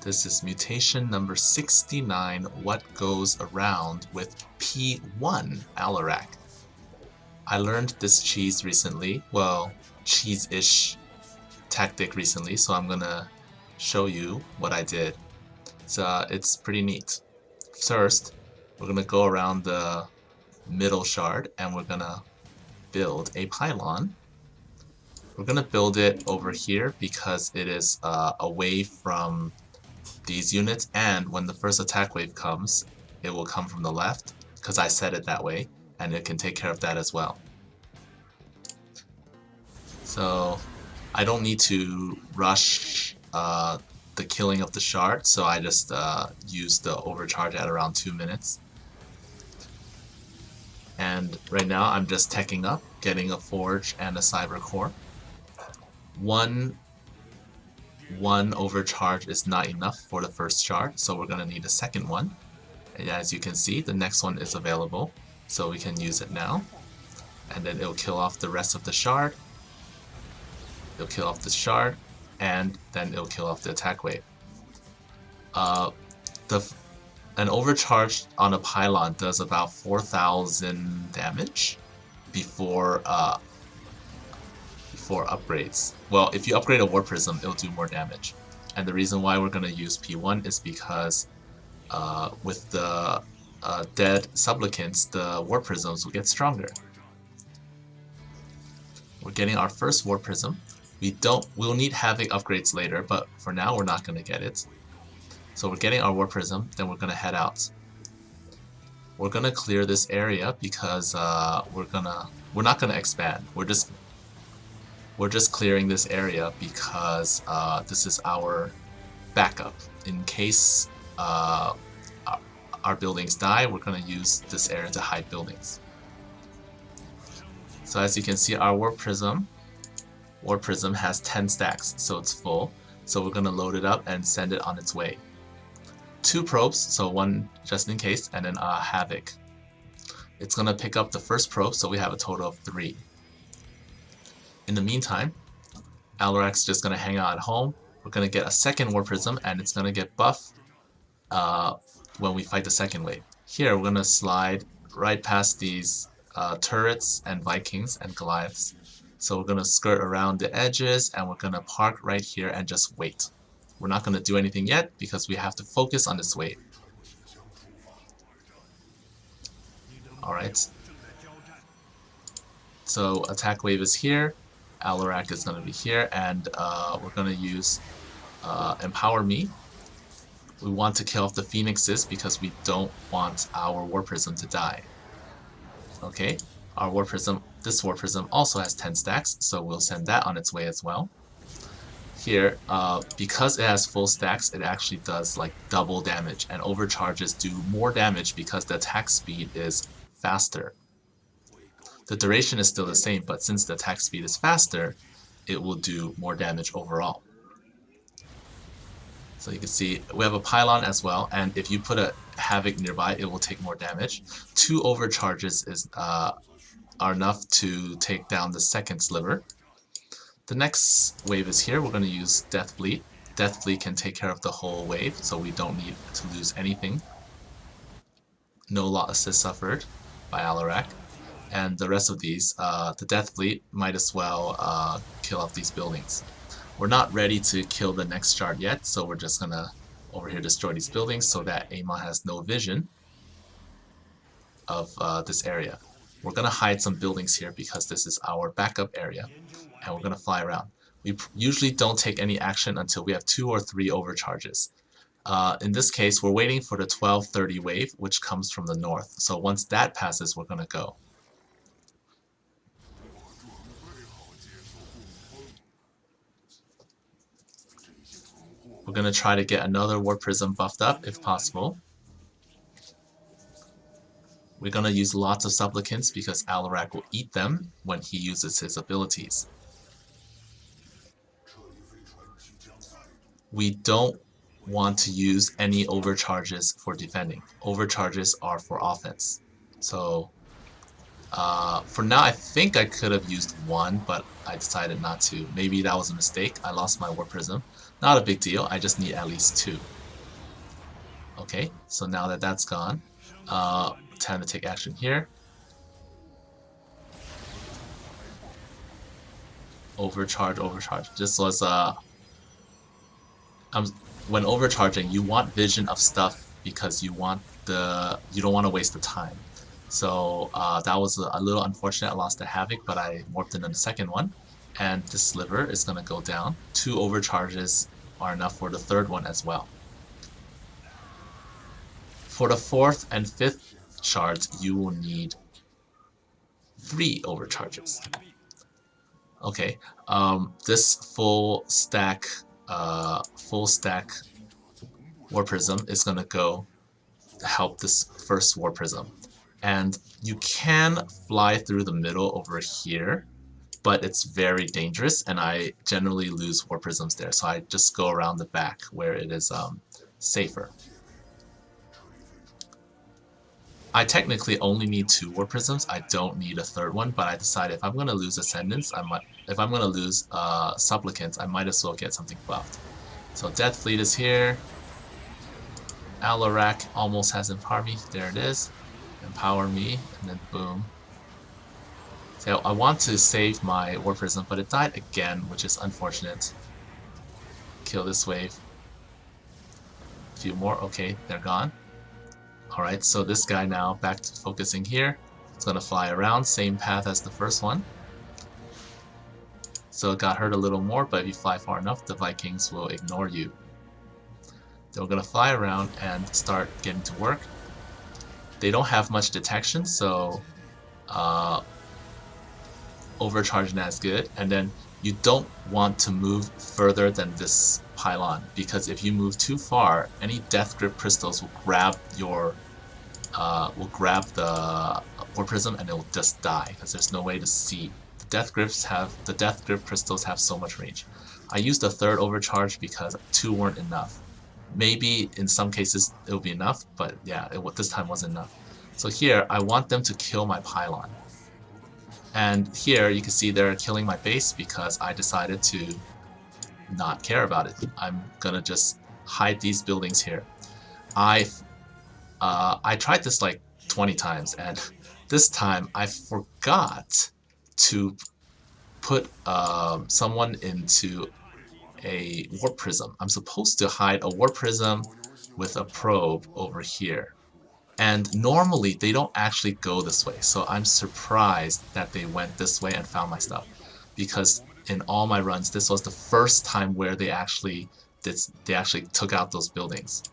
This is mutation number 69, what goes around with P1 Alarak. I learned this cheese recently, well, cheese-ish tactic recently, so I'm gonna show you what I did. It's pretty neat. First, we're gonna go around the middle shard and we're gonna build a pylon. We're gonna build it over here because it is away from these units, and when the first attack wave comes, it will come from the left because I set it that way, and it can take care of that as well. So I don't need to rush the killing of the shard, so I just use the overcharge at around 2 minutes. And right now I'm just teching up, getting a forge and a cyber core. One overcharge is not enough for the first shard, so we're going to need a second one. And as you can see, the next one is available, so we can use it now. And then it'll kill off the rest of the shard. It'll kill off the shard, and then it'll kill off the attack wave. An overcharge on a pylon does about 4,000 damage before upgrades. Well, if you upgrade a War Prism, it'll do more damage. And the reason why we're going to use P1 is because with the dead supplicants, the War Prisms will get stronger. We're getting our first War Prism. We'll need Havoc upgrades later, but for now we're not going to get it. So we're getting our War Prism, then we're going to head out. We're going to clear this area because we're not going to expand. We're just clearing this area because this is our backup. In case our buildings die, we're going to use this area to hide buildings. So as you can see, our War Prism has 10 stacks, so it's full. So we're going to load it up and send it on its way. 2 probes, so one just in case, and then Havoc. It's going to pick up the first probe, so we have a total of 3. In the meantime, Alarak's just going to hang out at home. We're going to get a second War Prism, and it's going to get buffed when we fight the second wave. Here, we're going to slide right past these turrets and Vikings and Goliaths. So we're going to skirt around the edges, and we're going to park right here and just wait. We're not going to do anything yet because we have to focus on this wave. Alright. So attack wave is here. Alarak is going to be here, and we're going to use Empower Me. We want to kill off the Phoenixes because we don't want our War Prism to die. Okay, our War Prism, this War Prism also has 10 stacks, so we'll send that on its way as well. Here, because it has full stacks, it actually does like double damage, and overcharges do more damage because the attack speed is faster. The duration is still the same, but since the attack speed is faster, it will do more damage overall. So you can see we have a pylon as well, and if you put a Havoc nearby, it will take more damage. 2 overcharges are enough to take down the second sliver. The next wave is here. We're going to use Death Fleet. Death Fleet can take care of the whole wave, so we don't need to lose anything. No losses suffered by Alarak. And the rest of these, the Death Fleet might as well kill off these buildings. We're not ready to kill the next shard yet, so we're just gonna over here destroy these buildings so that Amon has no vision of this area. We're gonna hide some buildings here because this is our backup area, and we're gonna fly around. We usually don't take any action until we have 2 or 3 overcharges. In this case, we're waiting for the 12:30 wave, which comes from the north. So once that passes, we're gonna go. We're going to try to get another War Prism buffed up if possible. We're going to use lots of supplicants because Alarak will eat them when he uses his abilities. We don't want to use any overcharges for defending. Overcharges are for offense. So for now, I think I could have used 1, but I decided not to. Maybe that was a mistake. I lost my War Prism. Not a big deal, I just need at least 2. Okay, so now that that's gone, time to take action here. Overcharge, overcharge. This was when overcharging, you want vision of stuff because you don't want to waste the time. So that was a little unfortunate. I lost the Havoc, but I warped into the second one, and this sliver is gonna go down. 2 overcharges are enough for the third one as well. For the 4th and 5th shards, you will need 3 overcharges. Okay, this full stack War Prism is gonna go help this first War Prism. And you can fly through the middle over here, but it's very dangerous, and I generally lose War Prisms there, so I just go around the back where it is safer. I technically only need 2 War Prisms. I don't need a third one, but I decided if I'm going to lose Ascendants, if I'm going to lose Supplicants, I might as well get something buffed. So Death Fleet is here. Alarak almost has Empower Me. There it is. Empower Me, and then boom. So I want to save my War Prism, but it died again, which is unfortunate. Kill this wave. A few more. Okay, they're gone. Alright, so this guy now back to focusing here. It's gonna fly around, same path as the first one. So it got hurt a little more, but if you fly far enough, the Vikings will ignore you. They're gonna fly around and start getting to work. They don't have much detection, so overcharging that is good. And then you don't want to move further than this pylon, because if you move too far, any Death Grip crystals will grab the War Prism and it will just die because there's no way to see. The Death Grip crystals have so much range. I used a third overcharge because 2 weren't enough. Maybe in some cases it will be enough, but yeah, this time wasn't enough. So here I want them to kill my pylon. And here you can see they're killing my base because I decided to not care about it. I'm gonna just hide these buildings here. I tried this like 20 times, and this time I forgot to put someone into a Warp Prism. I'm supposed to hide a Warp Prism with a probe over here. And normally they don't actually go this way, so I'm surprised that they went this way and found my stuff. Because in all my runs, this was the first time where they actually took out those buildings.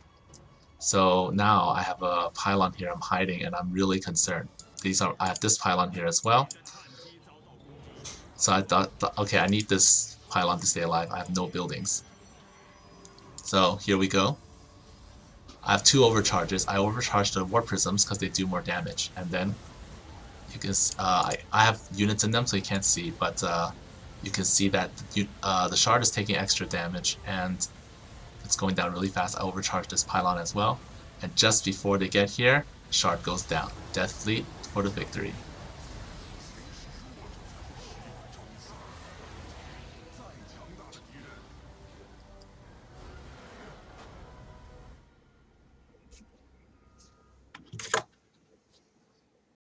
So now I have a pylon here I'm hiding, and I'm really concerned. I have this pylon here as well. So I thought, okay, I need this pylon to stay alive. I have no buildings. So here we go. I have 2 overcharges. I overcharged the War Prisms because they do more damage, and then you can I have units in them, so you can't see, but you can see that the shard is taking extra damage, and it's going down really fast. I overcharged this pylon as well, and just before they get here, shard goes down. Death Fleet for the victory.